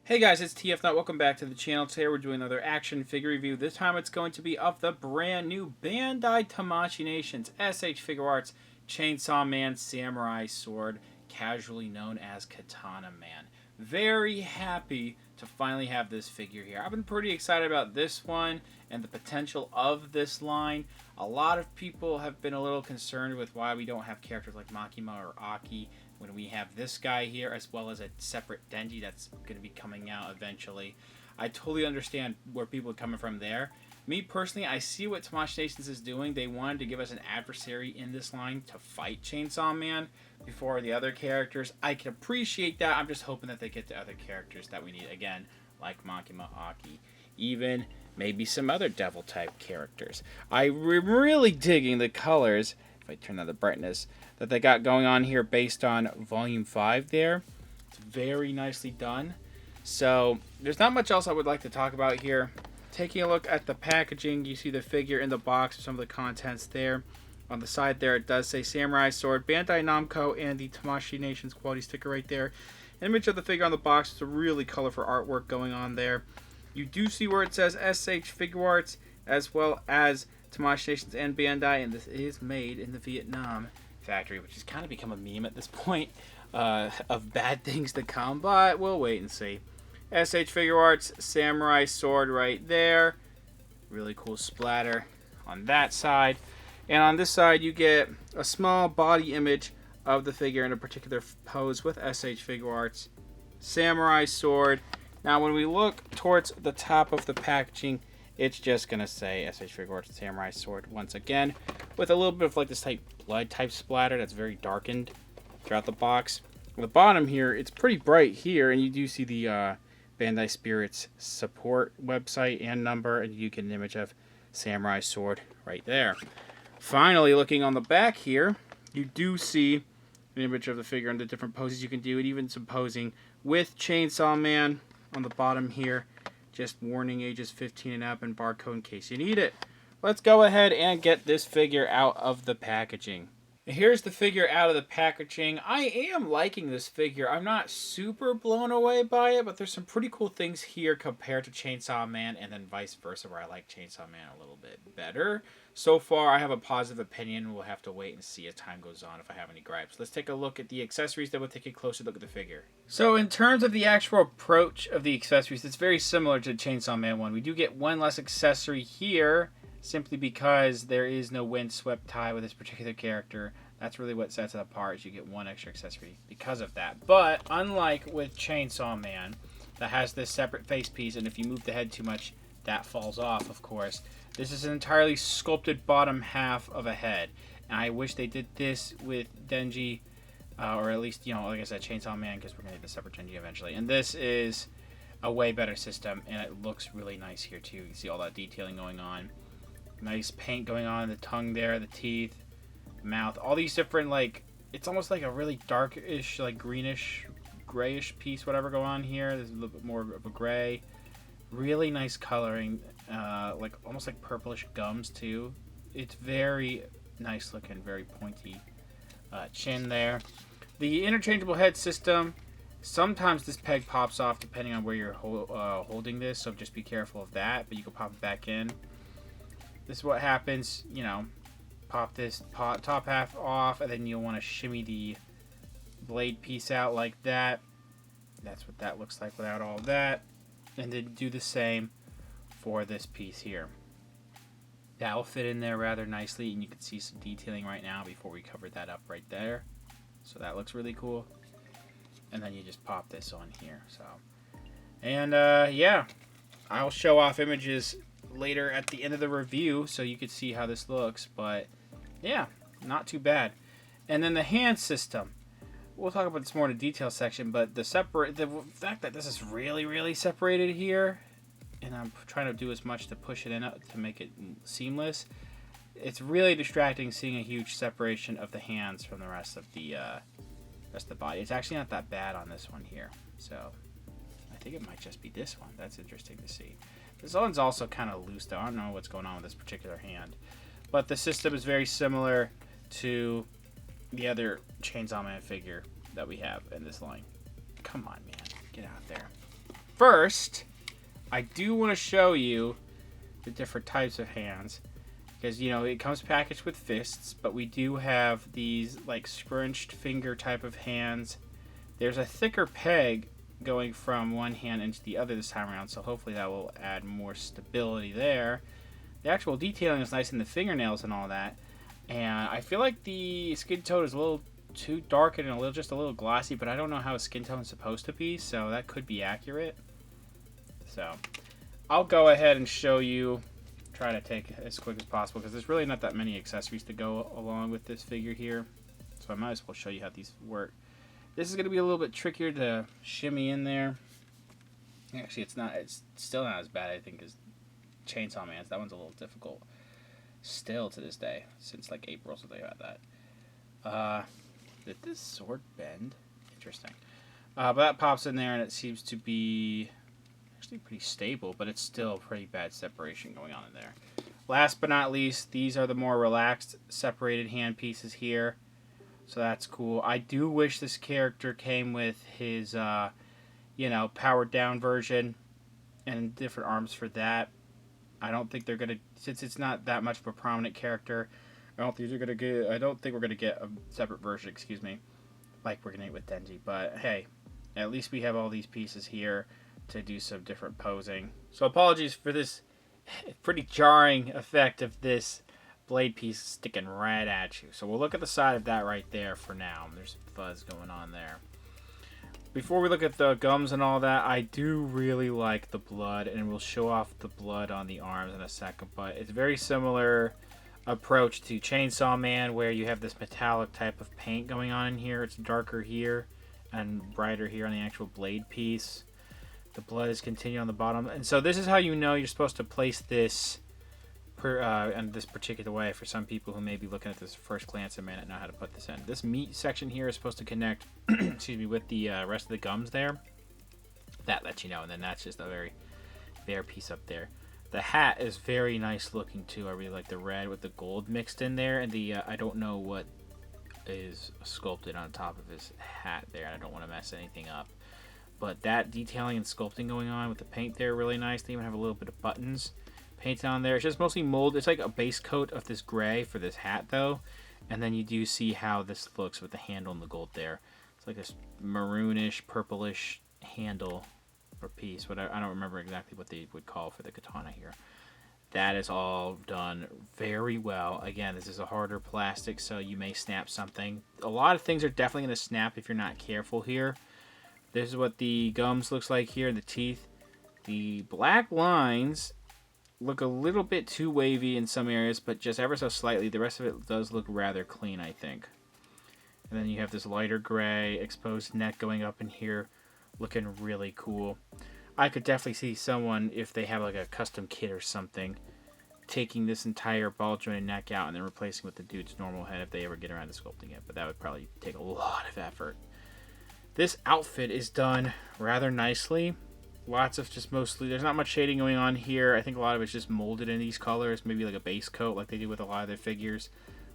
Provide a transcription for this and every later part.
Hey guys, it's TF Nut. Welcome back to the channel. Today we're doing another action figure review. This time it's going to be of the brand new Bandai Tamashii Nations SH Figuarts Chainsaw Man Samurai Sword, casually known as Katana Man. Very happy to finally have this figure here. I've been pretty excited about this one and the potential of this line. A lot of people have been a little concerned with why we don't have characters like Makima or Aki when we have this guy here, as well as a separate Denji that's going to be coming out eventually. I totally understand where people are coming from there. Me personally, I see what Tamashii Nations is doing. They wanted to give us an adversary in this line to fight Chainsaw Man before the other characters. I can appreciate that. I'm just hoping that they get the other characters that we need, again, like Makima, Aki, even maybe some other devil type characters. I'm really digging the colors, if I turn down the brightness, that they got going on here based on Volume 5 there. It's very nicely done. So there's not much else I would like to talk about here. Taking a look at the packaging, you see the figure in the box with some of the contents there. On the side there, it does say Samurai Sword, Bandai Namco, and the Tamashii Nations quality sticker right there. Image of the figure on the box. It's a really colorful artwork going on there. You do see where it says SH Figuarts, as well as Tamashii Nations and Bandai, and this is made in the Vietnam factory, which has kind of become a meme at this point of bad things to come, but we'll wait and see. SH Figuarts Samurai Sword right there. Really cool splatter on that side. And on this side, you get a small body image of the figure in a particular pose with SH Figuarts Samurai Sword. Now, when we look towards the top of the packaging, it's just going to say SH Figuarts Samurai Sword once again, with a little bit of like this type blood type splatter that's very darkened throughout the box. On the bottom here, it's pretty bright here, and you do see the Bandai Spirits support website and number, and you get an image of Samurai Sword right there. Finally, looking on the back here, you do see an image of the figure and the different poses you can do, and even some posing with Chainsaw Man on the bottom here. Just warning, ages 15 and up, and barcode in case you need it. Let's go ahead and get this figure out of the packaging. Here's the figure out of the packaging. I am liking this figure. I'm not super blown away by it, but there's some pretty cool things here compared to Chainsaw Man, and then vice versa, where I like Chainsaw Man a little bit better. So far, I have a positive opinion. We'll have to wait and see as time goes on if I have any gripes. Let's take a look at the accessories, then we'll take a closer look at the figure. So in terms of the actual approach of the accessories, it's very similar to Chainsaw Man 1. We do get one less accessory here, simply because there is no windswept tie with this particular character. That's really what sets it apart, is you get one extra accessory because of that. But unlike with Chainsaw Man, that has this separate face piece, and if you move the head too much, that falls off, of course. This is an entirely sculpted bottom half of a head. And I wish they did this with Denji, or at least, you know, like I said, Chainsaw Man, because we're going to get the separate Denji eventually. And this is a way better system, and it looks really nice here, too. You can see all that detailing going on. Nice paint going on, the tongue there, the teeth, mouth, all these different, like, it's almost like a really darkish, like greenish, grayish piece, whatever going on here. There's a little bit more of a gray. Really nice coloring, like almost like purplish gums too. It's very nice looking, very pointy chin there. The interchangeable head system, sometimes this peg pops off depending on where you're holding this, so just be careful of that, but you can pop it back in. This is what happens, you know, pop this top half off, and then you'll want to shimmy the blade piece out like that. That's what that looks like without all of that. And then do the same for this piece here. That will fit in there rather nicely, and you can see some detailing right now before we covered that up right there. So that looks really cool. And then you just pop this on here. So, and yeah, I'll show off images later at the end of the review so you can see how this looks. But yeah, not too bad. And then the hand system. We'll talk about this more in the detail section, but the fact that this is really separated here, and I'm trying to do as much to push it in to make it seamless, it's really distracting seeing a huge separation of the hands from the rest of the body. It's actually not that bad on this one here, so I think it might just be this one. That's interesting to see. This one's also kind of loose though. I don't know what's going on with this particular hand, but the system is very similar to the other Chainsaw Man figure that we have in this line. Come on, man. Get out there. first, I do want to show you the different types of hands. Because, you know, it comes packaged with fists, but we do have these, like, scrunched finger type of hands. There's a thicker peg going from one hand into the other this time around, so hopefully that will add more stability there. The actual detailing is nice in the fingernails and all that. And I feel like the skin tone is a little too dark and just a little glossy, but I don't know how a skin tone is supposed to be, so that could be accurate. So, I'll go ahead and show you, try to take as quick as possible, because there's really not that many accessories to go along with this figure here. So I might as well show you how these work. This is going to be a little bit trickier to shimmy in there. Actually, it's still not as bad, I think, as Chainsaw Man's. That one's a little difficult still to this day, since like April, so they had that. Did this sword bend? Interesting. But that pops in there, and it seems to be actually pretty stable, but it's still pretty bad separation going on in there. Last but not least, these are the more relaxed separated hand pieces here. So that's cool. I do wish this character came with his, you know, powered down version and different arms for that. I don't think they're gonna, since it's not that much of a prominent character. I don't think we're gonna get a separate version. Excuse me, like we're gonna get with Denji. But hey, at least we have all these pieces here to do some different posing. So apologies for this pretty jarring effect of this blade piece sticking right at you. So we'll look at the side of that right there for now. There's some fuzz going on there. Before we look at the gums and all that, I do really like the blood, and we'll show off the blood on the arms in a second, but it's very similar approach to Chainsaw Man, where you have this metallic type of paint going on in here. It's darker here and brighter here on the actual blade piece. The blood is continued on the bottom, and so this is how you know you're supposed to place this in this particular way. For some people who may be looking at this first glance and may not know how to put this in. This meat section here is supposed to connect excuse me, with the rest of the gums there. That lets you know, and then that's just a very bare piece up there. The hat is very nice looking too. I really like the red with the gold mixed in there, and the I don't know what is sculpted on top of his hat there, and I don't want to mess anything up. But that detailing and sculpting going on with the paint there, really nice. They even have a little bit of buttons painted on there. It's just mostly mold. It's like a base coat of this gray for this hat though, and then you do see how this looks with the handle and the gold there. It's like this maroonish, purplish handle or piece. But I don't remember exactly what they would call for the katana here. That is all done very well. Again, this is a harder plastic, so you may snap something. A lot of things are definitely going to snap if you're not careful here. This is what the gums looks like here, the teeth. The black lines look a little bit too wavy in some areas, but just ever so slightly. The rest of it does look rather clean, I think. And then you have this lighter gray exposed neck going up in here, looking really cool. I could definitely see someone, if they have like a custom kit or something, taking this entire ball jointed neck out and then replacing with the dude's normal head if they ever get around to sculpting it. But that would probably take a lot of effort. This outfit is done rather nicely. Lots of just mostly, there's not much shading going on here. I think a lot of it's just molded in these colors, maybe like a base coat like they do with a lot of their figures.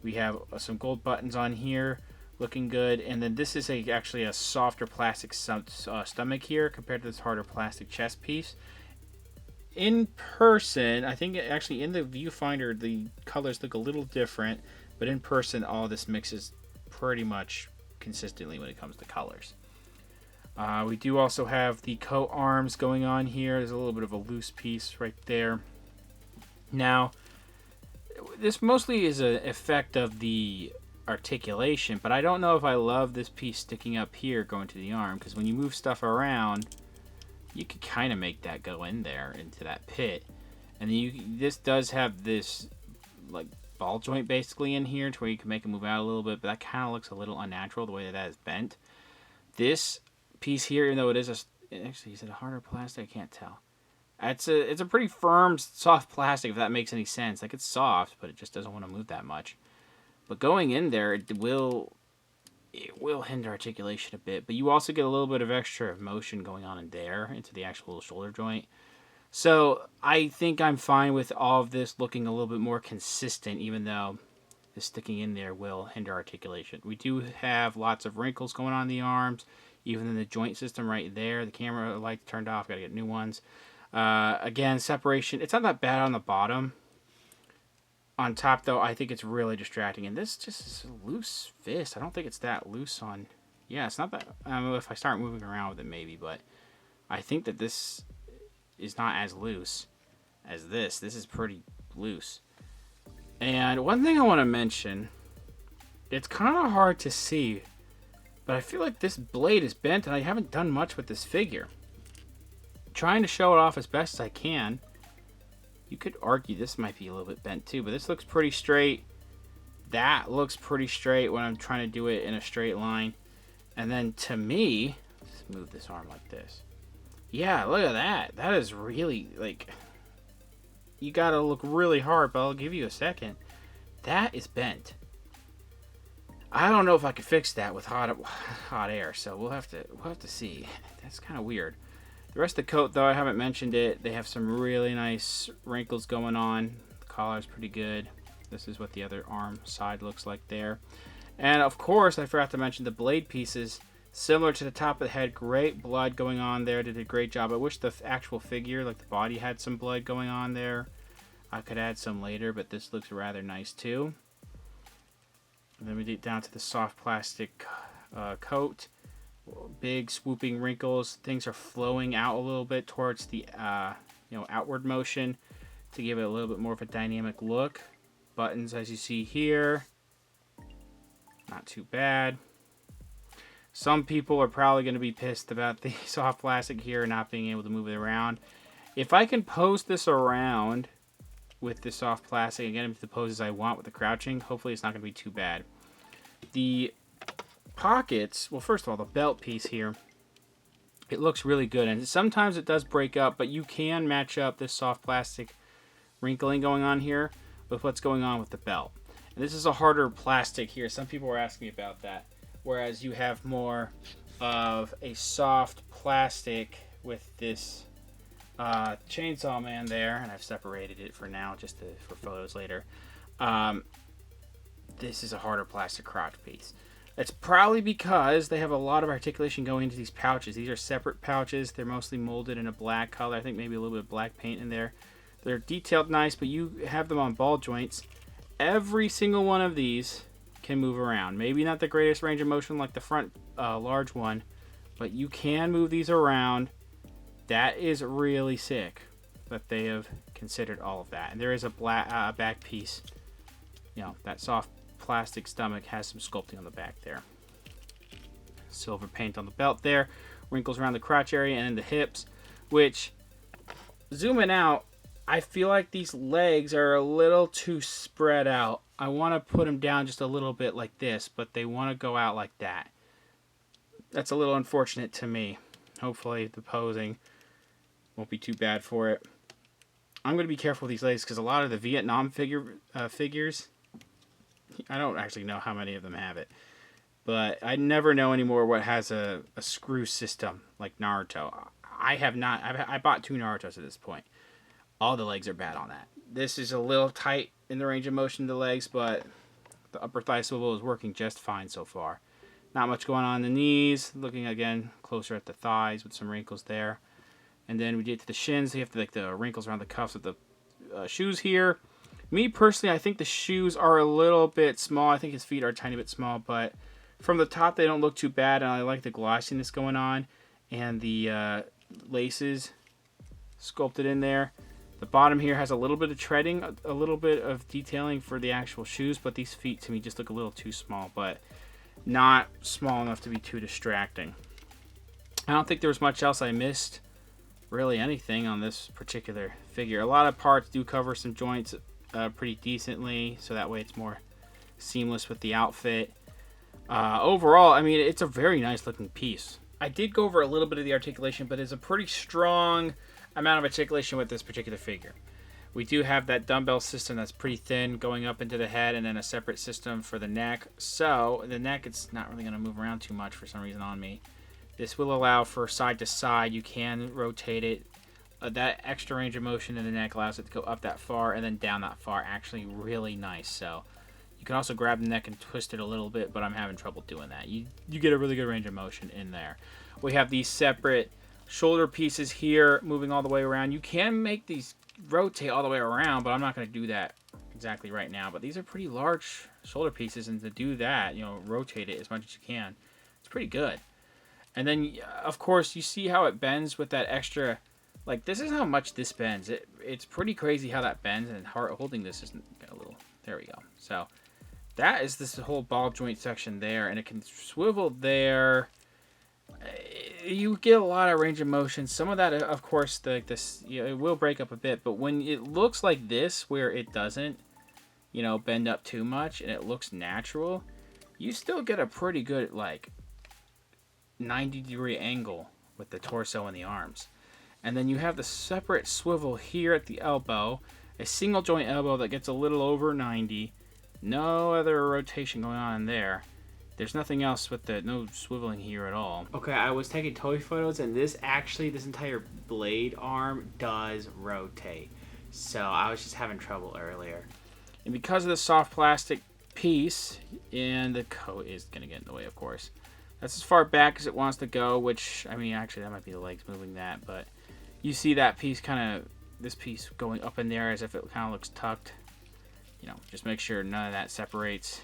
We have some gold buttons on here, looking good. And then this is actually a softer plastic stomach here compared to this harder plastic chest piece. In person, I think actually in the viewfinder, the colors look a little different, but in person, all this mixes pretty much consistently when it comes to colors. We do also have the coat arms going on here. There's a little bit of a loose piece right there. Now, this mostly is an effect of the articulation, but I don't know if I love this piece sticking up here going to the arm, because when you move stuff around, you could kind of make that go in there into that pit. And this does have this like ball joint basically in here to where you can make it move out a little bit, but that kind of looks a little unnatural the way that is bent. This piece here, even though it is actually, is it a harder plastic? I can't tell. It's a pretty firm, soft plastic, if that makes any sense. Like, it's soft, but it just doesn't want to move that much. But going in there, it will hinder articulation a bit. But you also get a little bit of extra motion going on in there into the actual shoulder joint. So I think I'm fine with all of this looking a little bit more consistent, even though the sticking in there will hinder articulation. We do have lots of wrinkles going on in the arms. even in the joint system right there. The camera lights turned off. Got to get new ones. Again, separation. It's not that bad on the bottom. On top, though, I think it's really distracting. And this just is a loose fist. I don't think it's that loose on... Yeah, it's not that... I mean, if I start moving around with it, maybe. But I think that this is not as loose as this. This is pretty loose. And one thing I want to mention... It's kind of hard to see, but I feel like this blade is bent, and I haven't done much with this figure. I'm trying to show it off as best as I can. You could argue this might be a little bit bent too, but this looks pretty straight. That looks pretty straight when I'm trying to do it in a straight line. And then to me, let's move this arm like this. Yeah, look at that. That is really, like, you gotta look really hard, but I'll give you a second. That is bent. I don't know if I could fix that with hot air, so we'll have to see. That's kind of weird. The rest of the coat, though, I haven't mentioned it. They have some really nice wrinkles going on. The collar's pretty good. This is what the other arm side looks like there. And of course, I forgot to mention the blade pieces, similar to the top of the head. Great blood going on there. Did a great job. I wish the actual figure, like the body, had some blood going on there. I could add some later, but this looks rather nice too. And then we get down to the soft plastic coat. Big swooping wrinkles. Things are flowing out a little bit towards the outward motion to give it a little bit more of a dynamic look. Buttons, as you see here, not too bad. Some people are probably going to be pissed about the soft plastic here not being able to move it around. If I can pose this around with the soft plastic and get into the poses I want with the crouching, hopefully it's not going to be too bad. The pockets, well, first of all, the belt piece here, it looks really good, and sometimes it does break up, but you can match up this soft plastic wrinkling going on here with what's going on with the belt. And this is a harder plastic here. Some people were asking me about that, whereas you have more of a soft plastic with this Chainsaw Man there, and I've separated it for now just for photos later. This is a harder plastic crotch piece. It's probably because they have a lot of articulation going into these pouches. These are separate pouches. They're mostly molded in a black color. I think maybe a little bit of black paint in there. They're detailed nice, but you have them on ball joints. Every single one of these can move around. Maybe not the greatest range of motion like the front large one, but you can move these around. That is really sick that they have considered all of that. And there is a back piece. You know, that soft plastic stomach has some sculpting on the back there. Silver paint on the belt there. Wrinkles around the crotch area and in the hips, which, zooming out, I feel like these legs are a little too spread out. I want to put them down just a little bit like this, but they want to go out like that. That's a little unfortunate to me. Hopefully the posing won't be too bad for it. I'm going to be careful with these legs because a lot of the Vietnam figures, I don't actually know how many of them have it, but I never know anymore what has a screw system like Naruto. I have not. I bought 2 Narutos at this point. All the legs are bad on that. This is a little tight in the range of motion of the legs, but the upper thigh swivel is working just fine so far. Not much going on in the knees. Looking again closer at the thighs with some wrinkles there. And then we get to the shins. You have to, like, the wrinkles around the cuffs of the shoes here. Me personally, I think the shoes are a little bit small. I think his feet are a tiny bit small, but from the top they don't look too bad, and I like the glossiness going on and the laces sculpted in there. The bottom here has a little bit of treading, a little bit of detailing for the actual shoes, but these feet to me just look a little too small, but not small enough to be too distracting. I don't think there was much else I missed, really anything on this particular figure. A lot of parts do cover some joints pretty decently, so that way it's more seamless with the outfit. Overall, I mean, it's a very nice looking piece. I did go over a little bit of the articulation, but it's a pretty strong amount of articulation with this particular figure. We do have that dumbbell system that's pretty thin going up into the head, and then a separate system for the neck. So the neck, it's not really going to move around too much for some reason on me. This will allow for side to side. You can rotate it. That extra range of motion in the neck allows it to go up that far and then down that far. Actually really nice. So you can also grab the neck and twist it a little bit, but I'm having trouble doing that. You get a really good range of motion in there. We have these separate shoulder pieces here moving all the way around. You can make these rotate all the way around, but I'm not going to do that exactly right now. But these are pretty large shoulder pieces, and to do that, you know, rotate it as much as you can, it's pretty good. And then, of course, you see how it bends with that extra. Like, this is how much this bends. It's pretty crazy how that bends, and holding this isn't a little. There we go. So that is this whole ball joint section there, and it can swivel there. You get a lot of range of motion. Some of that, of course, it will break up a bit, but when it looks like this, where it doesn't, you know, bend up too much, and it looks natural, you still get a pretty good, like, 90-degree angle with the torso and the arms. And then you have the separate swivel here at the elbow, a single joint elbow that gets a little over 90. No other rotation going on in there. There's nothing else with no swiveling here at all. Okay, I was taking toy photos, and this entire blade arm does rotate. So I was just having trouble earlier. And because of the soft plastic piece, and the coat is going to get in the way, of course. That's as far back as it wants to go, which, I mean, actually, that might be the legs moving that, but you see that piece this piece going up in there as if it kind of looks tucked. You know, just make sure none of that separates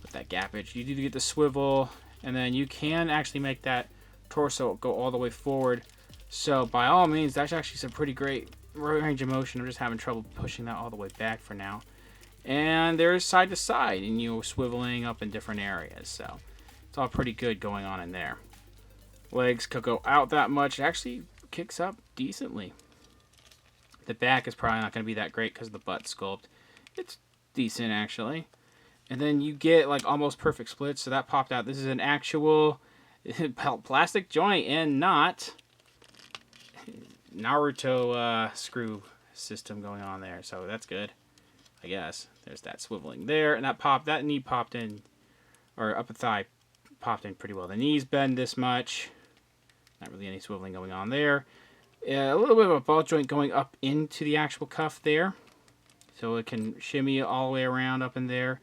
with that gappage. You do get the swivel, and then you can actually make that torso go all the way forward. So, by all means, that's actually some pretty great range of motion. I'm just having trouble pushing that all the way back for now. And there's side to side, and you're swiveling up in different areas, so it's all pretty good going on in there. Legs could go out that much. It actually kicks up decently. The back is probably not going to be that great because of the butt sculpt. It's decent, actually. And then you get like almost perfect splits, so that popped out. This is an actual plastic joint and not Naruto screw system going on there, so that's good, I guess. There's that swiveling there, and that knee popped in, or upper thigh popped in pretty well. The knees bend this much. Not really any swiveling going on there. A little bit of a ball joint going up into the actual cuff there, so it can shimmy all the way around up in there.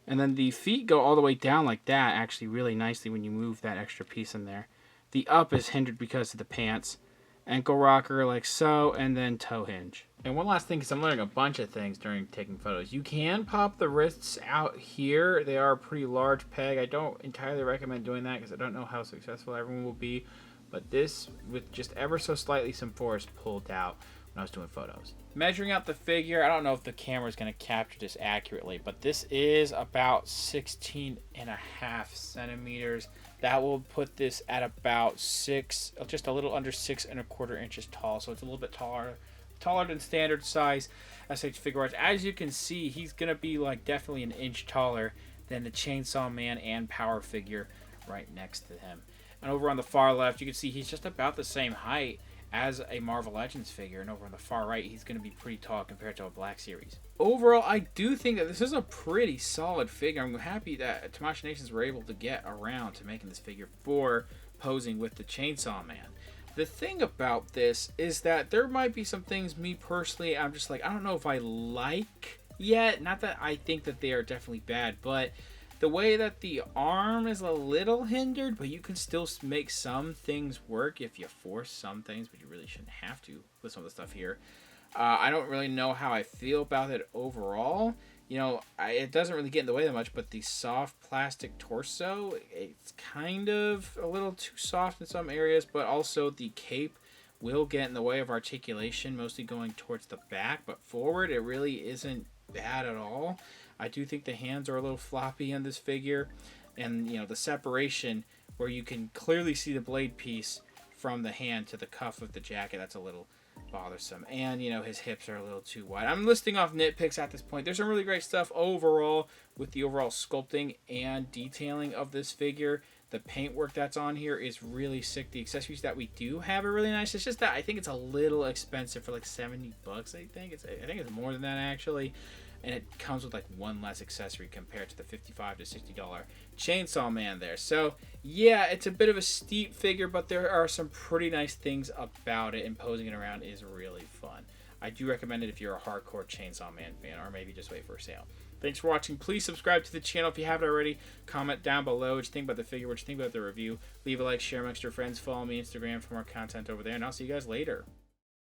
And then the feet go all the way down like that, actually really nicely when you move that extra piece in there. The up is hindered because of the pants. Ankle rocker like so, and then toe hinge. And one last thing, because I'm learning a bunch of things during taking photos. You can pop the wrists out here. They are a pretty large peg. I don't entirely recommend doing that because I don't know how successful everyone will be. But this, with just ever so slightly some force, pulled out when I was doing photos. Measuring out the figure, I don't know if the camera is going to capture this accurately, but this is about 16.5 centimeters. That will put this at about just a little under 6¼ inches tall, so it's a little bit taller than standard size SH Figuarts. As you can see, he's going to be like definitely an inch taller than the Chainsaw Man and Power figure right next to him. And over on the far left, you can see he's just about the same height as a Marvel Legends figure, and over on the far right, he's going to be pretty tall compared to a Black Series. Overall, I do think that this is a pretty solid figure. I'm happy that Tamashii Nations were able to get around to making this figure for posing with the Chainsaw Man. The thing about this is that there might be some things, me personally, I'm just like, I don't know if I like yet. Not that I think that they are definitely bad, but the way that the arm is a little hindered, but you can still make some things work if you force some things, but you really shouldn't have to with some of the stuff here. I don't really know how I feel about it overall. You know, it doesn't really get in the way that much, but the soft plastic torso, it's kind of a little too soft in some areas, but also the cape will get in the way of articulation, mostly going towards the back, but forward it really isn't bad at all. I do think the hands are a little floppy on this figure, and you know, the separation where you can clearly see the blade piece from the hand to the cuff of the jacket, that's a little bothersome. And you know, his hips are a little too wide. I'm listing off nitpicks at this point. There's some really great stuff overall with the overall sculpting and detailing of this figure. The paintwork that's on here is really sick. The accessories that we do have are really nice. It's just that I think it's a little expensive for like $70. I think it's more than that actually. And it comes with like one less accessory compared to the $55 to $60 Chainsaw Man there. So yeah, it's a bit of a steep figure, but there are some pretty nice things about it, and posing it around is really fun. I do recommend it if you're a hardcore Chainsaw Man fan, or maybe just wait for a sale. Thanks for watching. Please subscribe to the channel if you haven't already. Comment down below what you think about the figure, what you think about the review. Leave a like, share amongst your friends. Follow me on Instagram for more content over there, and I'll see you guys later.